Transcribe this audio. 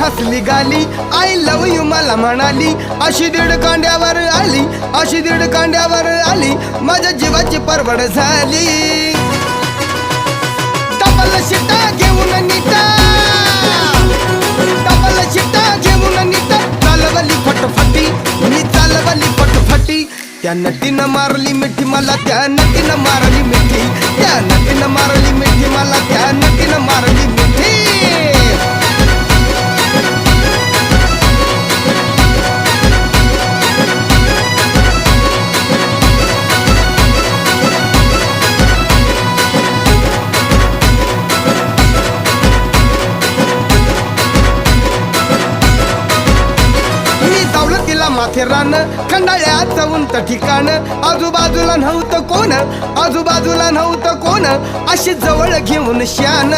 हसली गाली, I love you मला म्हणाली. अशी दीड कांड्यावर आली, अशी दीड कांड्यावर आली, माझ्या जीवाची परवड झाली. डबल शिटा घेऊन नीटा, डबल शिटा घेऊन नीटा, चालवली फटफटी, मी चालवली फटफटी. त्या नटीनं मारली मिठी मला, त्या नटीनं मारली मिठी, त्या नटीनं मारली मिठी मला, त्या नटीनं मारली मिठी. माथेरान खंडाळ्याचं उंच ठिकाण, आजूबाजूला नव्हतं कोण, आजूबाजूला नव्हतं कोण, अशी जवळ घेऊन शान.